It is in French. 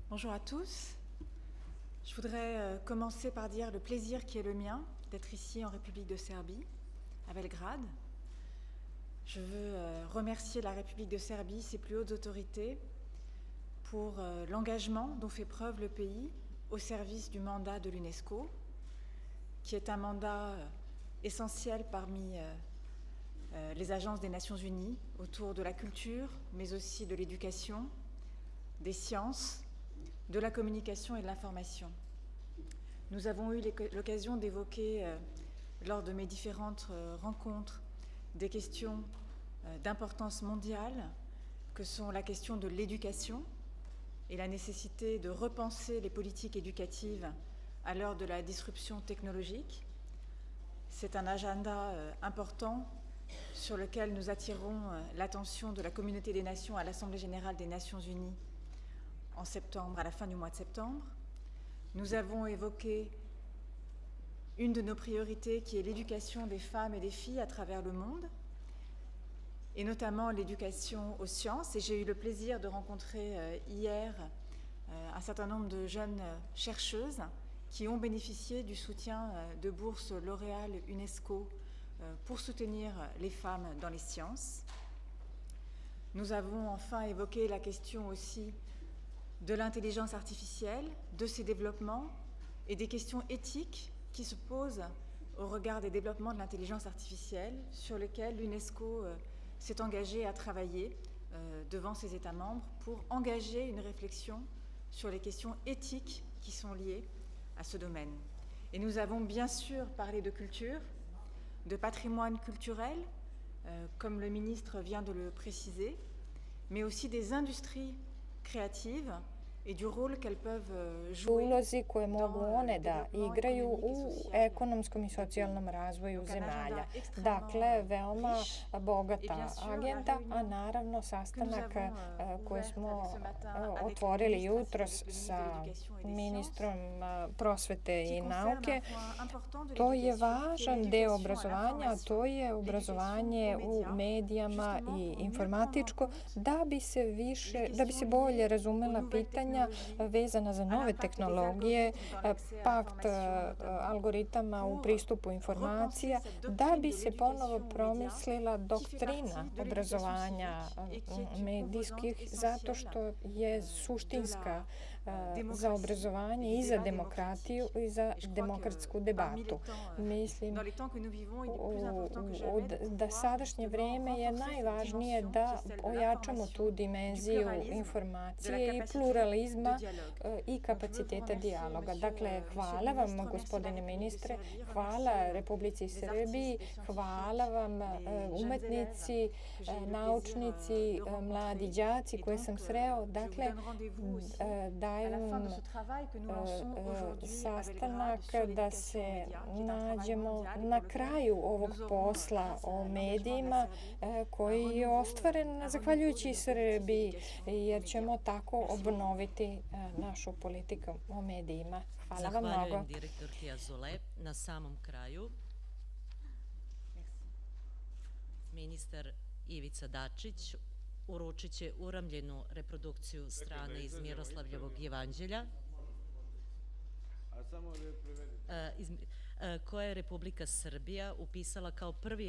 Bonjour à tous. Je voudrais commencer par dire le plaisir qui est le mien d'être ici en République de Serbie, à Belgrade. Je veux remercier la République de Serbie, ses plus hautes autorités, pour l'engagement dont fait preuve le pays au service du mandat de l'UNESCO, qui est un mandat essentiel parmi les agences des Nations Unies autour de la culture, mais aussi de l'éducation, des sciences, de la communication et de l'information. Nous avons eu l'occasion d'évoquer lors de mes différentes rencontres des questions d'importance mondiale que sont la question de l'éducation et la nécessité de repenser les politiques éducatives à l'heure de la disruption technologique. C'est un agenda important sur lequel nous attirons l'attention de la communauté des nations à l'Assemblée générale des Nations unies en septembre, à la fin du mois de septembre. Nous avons évoqué une de nos priorités qui est l'éducation des femmes et des filles à travers le monde, et notamment l'éducation aux sciences. Et j'ai eu le plaisir de rencontrer hier un certain nombre de jeunes chercheuses qui ont bénéficié du soutien de bourses L'Oréal UNESCO pour soutenir les femmes dans les sciences. Nous avons enfin évoqué la question aussi de l'intelligence artificielle, de ses développements et des questions éthiques qui se posent au regard des développements de l'intelligence artificielle sur lesquels l'UNESCO s'est engagé à travailler devant ses États membres pour engager une réflexion sur les questions éthiques qui sont liées à ce domaine. Et nous avons bien sûr parlé de culture, de patrimoine culturel, comme le ministre vient de le préciser, mais aussi des industries créatives i du role qu'elles peuvent jouer ulozi koje mogu one da igraju u ekonomskom i socijalnom razvoju zemalja. Dakle, veoma bogata agenda, a naravno sastanak koji smo otvorili jutros sa ministrom prosvete i nauke, to je važan deo obrazovanja, a to je obrazovanje u medijama i informatičko, da bi se bolje razumela pitanja vezana za nove tehnologije, pakt algoritama u pristupu informacija, da bi se ponovo promislila doktrina obrazovanja medijskih, zato što je suštinska za obrazovanje i za demokratiju i za demokratsku debatu. Mislim da sadašnje vreme je najvažnije da ojačamo tu dimenziju informacije i pluralizma i kapaciteta dijaloga. Dakle, hvala vam, gospodine ministre, hvala Republici Srbiji, hvala vam umetnici, naučnici, mladi đaci koje sam sreo. Dakle, dajem vam sastanak da se nađemo na kraju ovog posla o medijima koji je ostvaren zahvaljujući Srbiji, jer ćemo tako obnoviti našu politiku o medijima. Hvala vam mnogo. Zahvaljujem direktorki Azole. Na samom kraju, ministar Ivica Dačić uručit će uramljenu reprodukciju strane iz Miroslavljevog jevanđelja koje je Republika Srbija upisala kao prvi